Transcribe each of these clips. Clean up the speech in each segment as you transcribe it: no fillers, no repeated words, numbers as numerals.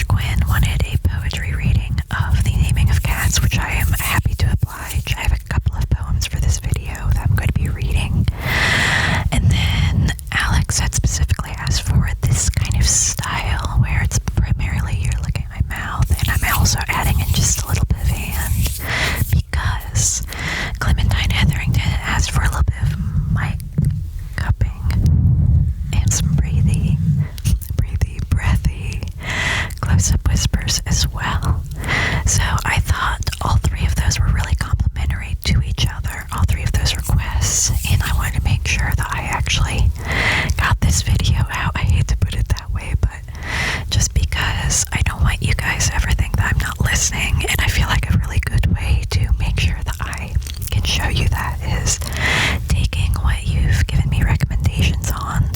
Quinn wanted a poetry reading of The Naming of Cats, which I am happy to oblige. I have a couple of poems for this video that I'm going to be reading. And then Alex had specifically asked for this kind of style where it's primarily you're looking at my mouth, and I'm also adding in just a little bit of hand because Clementine Hetherington asked for a little bit of mic cupping and some breathy, breathy, close-up whispers as well. So I thought all three of those were really complimentary to each other, all three of those requests, and I wanted to make sure that I actually got this video out. I hate to put it that way, but just because I don't want you guys to ever think that I'm not listening, and I feel like a really good way to make sure that I can show you that is taking what you've given me recommendations on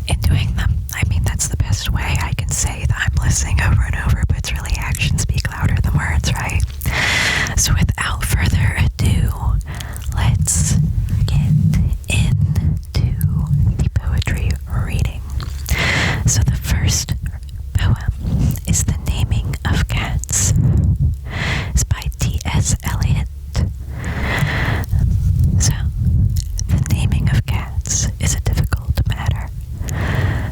and doing them. I mean, that's the best way I can say that I'm listening over and over, but it's really actions speak louder than words, right? So without further ado, let's get into the poetry reading. So the first poem is The Naming of Cats. It's by T.S. Eliot. So, the naming of cats is a difficult matter.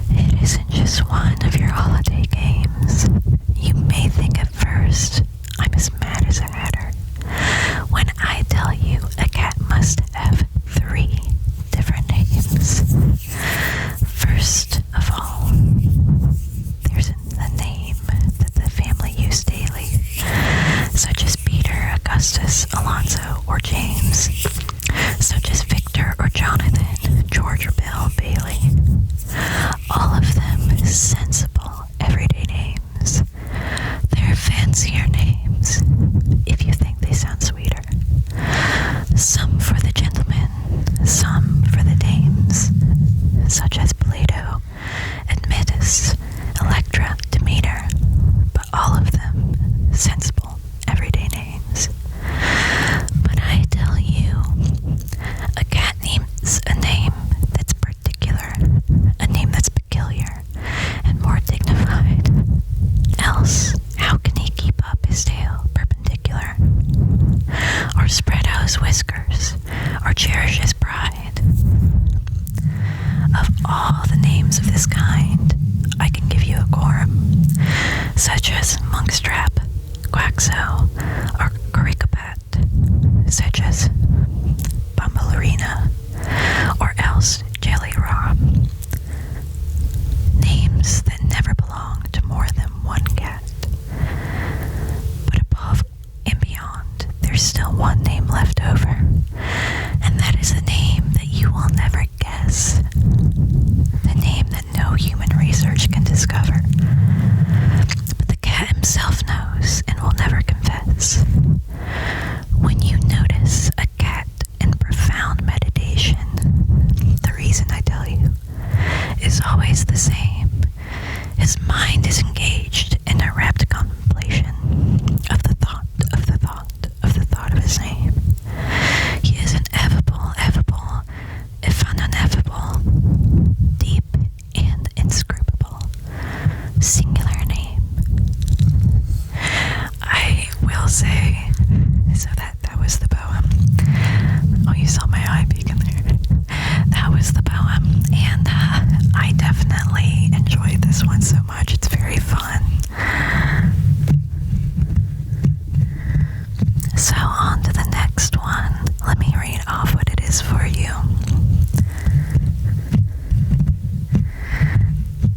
It isn't just one of your holiday games. You may think at first I'm as mad as a hatter when I tell you a cat must have 3 different names. First of all, there's the name that the family use daily, such as Peter, Augustus, Alonzo, or James, such as Victor or Jonathan, George or Bill, Bailey. All of them sensible, everyday names. They're fancier names, if you think they sound sweeter. Some for the gentlemen, some for the dames, such as Plato, Admetus, Electra, Demeter, but all of them sensible, everyday names. But I tell you, a cat needs a name that's particular, a name that's peculiar and more dignified. Else, how can he keep up his tail perpendicular, or spread out his whiskers, or cherish his pride? Of all the names of this kind, I can give you a quorum, such as Monkstrap, Quaxo, or Coricopat, such as Bambalarina, or else Jelly Rom. Names that never belong to more than one cat. But above and beyond, there's still one name left over, and that is a name that you will never guess. The name that no human research can discover. But the cat himself knows and will never confess. When you notice a cat in profound meditation, the reason I tell you is always the same. His mind is engaged in a rapt contemplation of the thought of the thought of the thought of his name. He is ineffable, if unineffable, deep and inscrutable, singular name. I will say, so that was the poem. Oh, you saw my eye beacon there. That was the poem, and I definitely enjoyed this one so much. It's very fun. So on to the next one. Let me read off what it is for you.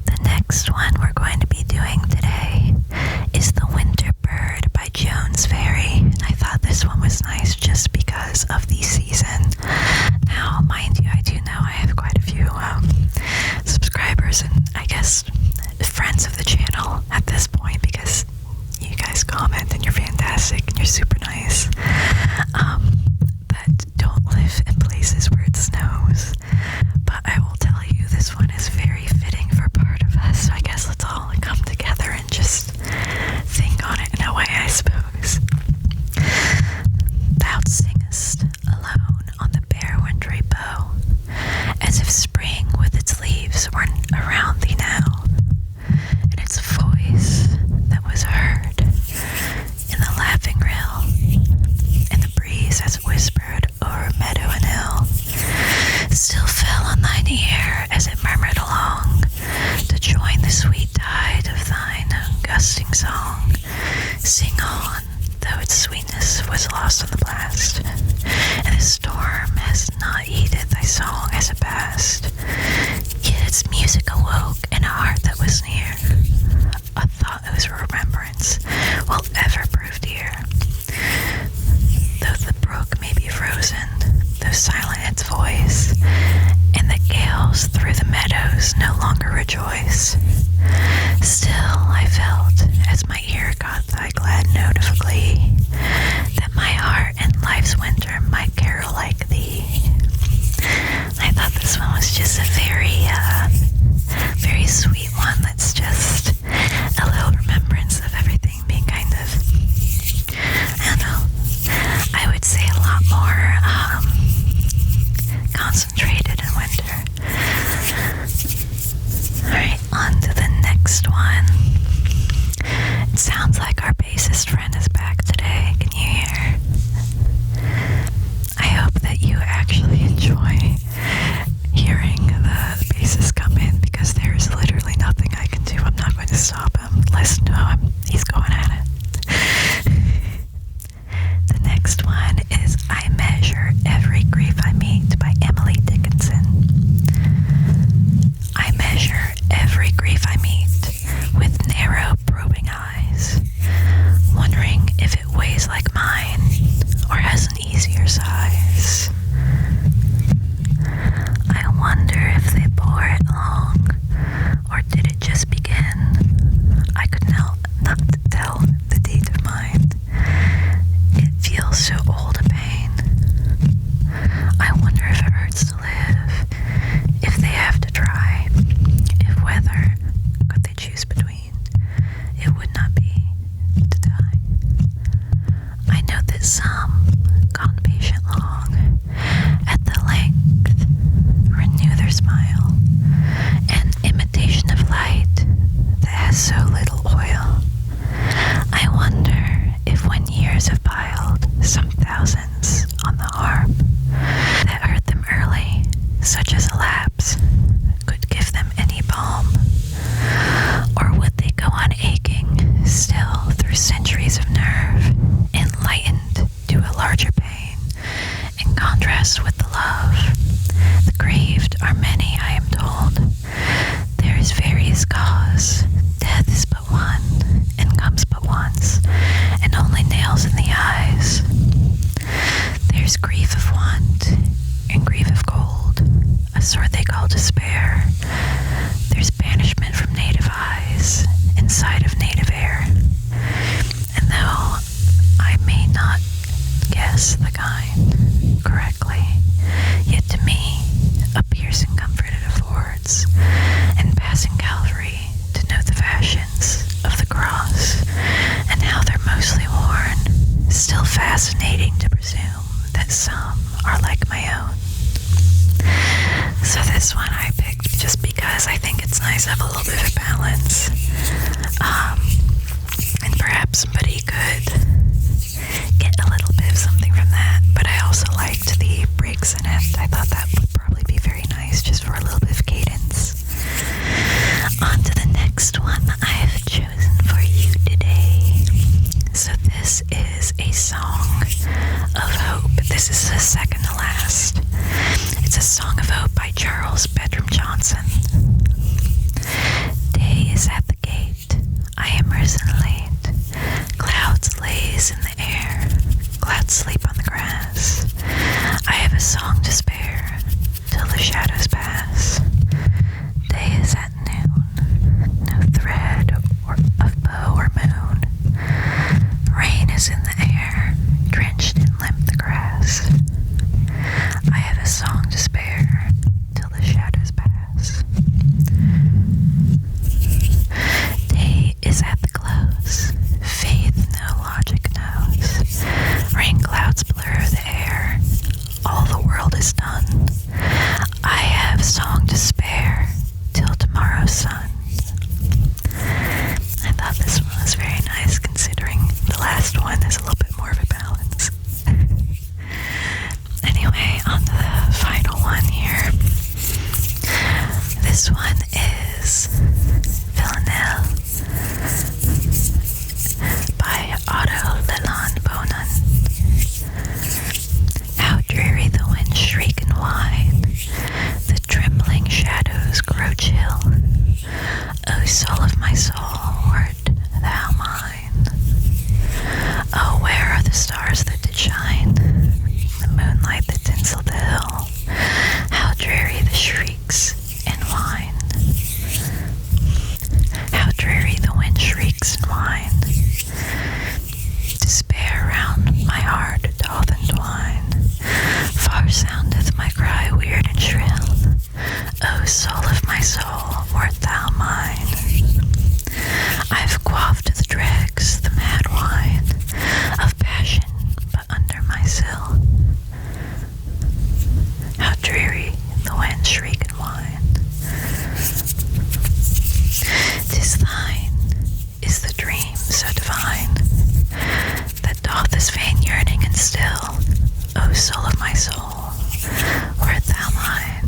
The next one we're going to be doing today is The Winter Bird by Jones Ferry. And I thought this one was nice just because of the season. Now, mind you, I do know I have quite a few subscribers and I guess friends of the channel at this point because you guys comment and you're fantastic and you're super nice. That don't live in places where it snows. But I will tell you, this one is very fitting for part of us. So I guess let's all come together and just think on it in a way, I suppose. Thou singest alone on the bare wintry bough, as if spring with its leaves were around thee now, and its voice song, sing on, though its sweetness was lost on the blast. And the storm has not heeded thy song as it passed. Yet its music awoke in a heart that was near, a thought whose remembrance will ever prove dear. Though the brook may be frozen, though silent its voice, and the gales through the meadows no longer rejoice, still I felt, as my ear caught thy glad note of glee, that my heart in life's winter might carol like thee. I thought this one was just a very sweet one that's just a little remembrance of everything being kind of, I don't know, I would say a lot more concentrated in winter. Alright, on to the next one. It sounds like our bassist friend is back today. Can you hear? I hope that you actually enjoy hearing the bassist come in, because there is literally nothing I can do. I'm not going to stop him. Listen to him. He's going at it. The next one is I Measure Every Grief I Meet by Emily Dickinson. I measure every grief I meet with narrow, probing eyes, wondering if it weighs like mine or has an easier size. I wonder if they bore it long, or did it just begin? I could not tell the date of mine. It feels so old a pain. I wonder if it hurts to live, if they have to try, if whether could they choose between, it would not be to die. I know that some, gone patient long, at the length renew their smile, an imitation of light that has so little oil. I wonder if when years have piled some thousands on the harp that hurt them early, such as a lapse, could give them any balm, or would they go on aching still through centuries of nerve, enlightened to a larger pain, in contrast with the love. The grieved are many, I am told. There is various cause. Death is but one, and comes but once, and only nails in the eyes. There's grief of want, and grief of cold, a sort they call despair. There's banishment from native eyes, and sight of native air. And though I may not guess the kind correctly, yet to me a piercing comfort it affords, and passing Calvary to know the fashions of the cross, and how they're mostly worn, still fascinating to presume that some are like my own. So this one I picked just because I think it's nice to have a little bit of balance, and perhaps somebody could get a little bit of something from that. But I also liked the breaks in it. I thought that would probably be very nice just for a little bit of cadence. On to the next one I have chosen for you today. So this is a song of hope. This is the second to last. It's a song of hope by Charles Bedram Johnson. Day is at the gate. I am risen late. Clouds laze in the air. Clouds sleep on the grass. I have a song to spare till the shadows pass. Day is at noon. No thread of bow or moon. Rain is in the air, drenched in limp the grass. I have a song to spare till the shadows pass. Day is at the close. Faith no logic knows. Rain clouds blur the air. All the world is done. I have song to spare till tomorrow still, O soul of my soul, wert thou mine.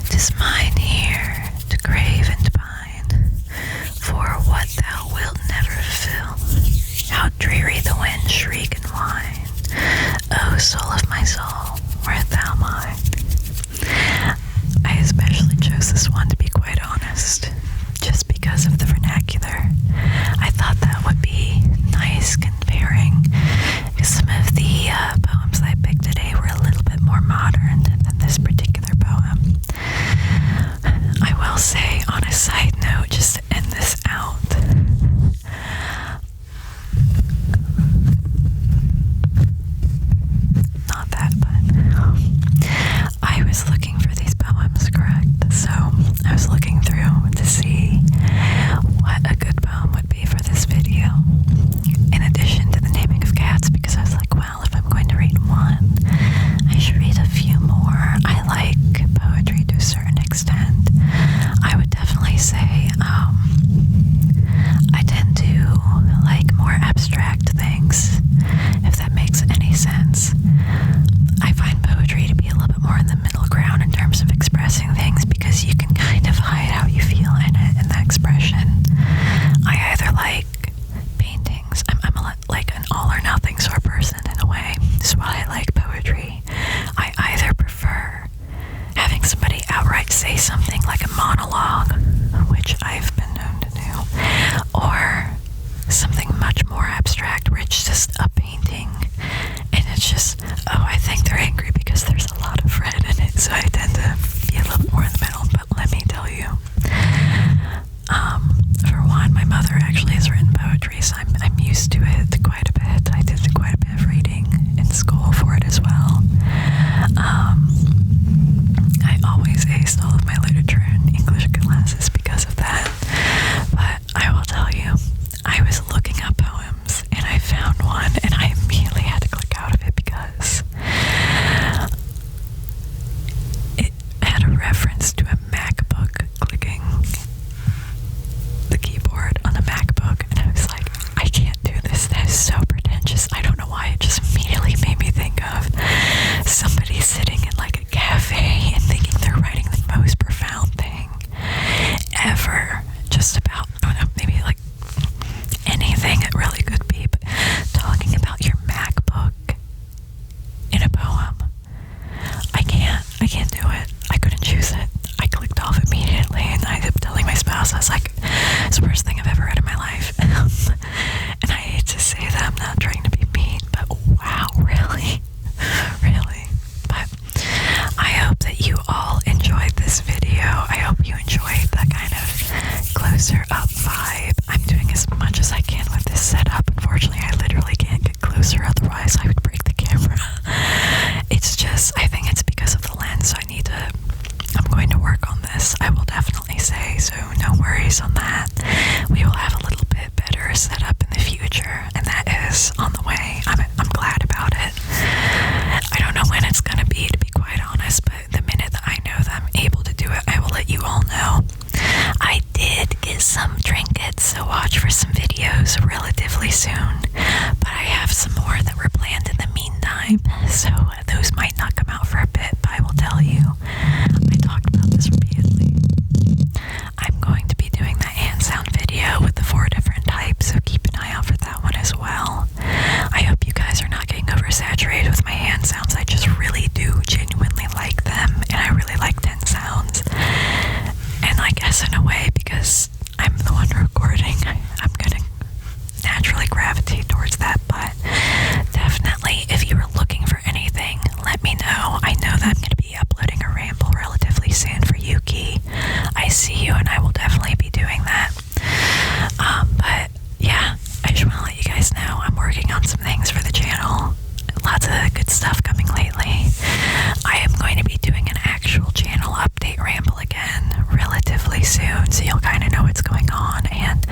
'Tis mine here to crave and pine for what thou wilt never fill. How dreary the wind shriek and whine, O soul of my soul, wert thou mine. I especially chose this one, to be quite honest, just because of the vernacular. I thought that would be nice comparing, because some of the poems I picked today were a little bit more modern than this particular poem. I will say, on a side note, just to end this out, not that, but I was looking for these poems, correct? So I was looking through to see what a good poem would be for this video, in addition to the naming of cats, because I was like, well, if I'm going to read one, I should read a few more. I like poetry to a certain extent. I would definitely say I tend to like more abstract things, if that makes any sense. I find poetry to be a little bit more in the middle ground in terms of expressing things, because you can kind of hide how you feel in it, in the expression. I either like paintings, I'm like an all or nothing sort of person in a way. So while I like poetry, I either prefer having somebody outright say something like a monologue, which I've been known to do, or something much more abstract where it's just a painting and it's just, oh, I think they're angry because there's a lot of red in it, so I tend to be a little more in the middle. But let me tell you, for one, my mother actually has written poetry, so I'm used to it quite a bit. I did quite a bit of reading in school for it as well. I always aced all of my literature and English classes because of that. But I will tell you, I was looking up poems and I found one, and I immediately had to click out of it because it had a reference to a MacBook clicking the keyboard on the MacBook, and I was like, I can't do this. That is so pretentious. I don't know why it just immediately made me think of somebody sitting in like a cafe and thinking they're writing the most profound thing ever, just about, I don't know, maybe like anything it really could be, but talking about your MacBook in a poem, I can't do it. I couldn't choose it. I clicked off immediately, and I ended up telling my spouse, I was like, it's the worst thing I've ever read in my life. And I hate to say that, I'm not trying to be mean, but wow, really? Really? But I hope that you all enjoyed this video. I hope you enjoyed the kind of closer up vibe. I'm doing as much as I can with this setup. Unfortunately, I literally can't get closer, otherwise I would break the camera. It's just, I think it's because of the lens. I'm going to work on this, I will definitely say, so no worries on that. We will have a little bit better setup in the future, and that is on the way. I'm glad about it. I don't know when it's gonna be, to be quite honest, but the minute that I know that I'm able to do it, I will let you all know. I did get some trinkets, so watch for some videos relatively soon, but I have some more that were planned in the meantime, so those might not come out for a bit, but I will tell you, I talked about this repeatedly. I'm going to be doing the hand sound video with the 4 different types, so keep an eye out for that one as well. I hope you guys are not getting oversaturated with my hand sounds. I just really do genuinely like them, and I really like 10 sounds. And I guess in a way, because I'm the one recording, I'm gonna naturally gravitate towards that, but definitely if you were looking for anything, let me know. I know that I'm gonna be uploading a ramble relatively soon for Yuki. I see you, and I will definitely be doing that. But yeah, I just want to let you guys know I'm working on some things for the channel. Lots of good stuff coming lately. I am going to be doing an actual channel update ramble again relatively soon, so you'll kind of know what's going on, and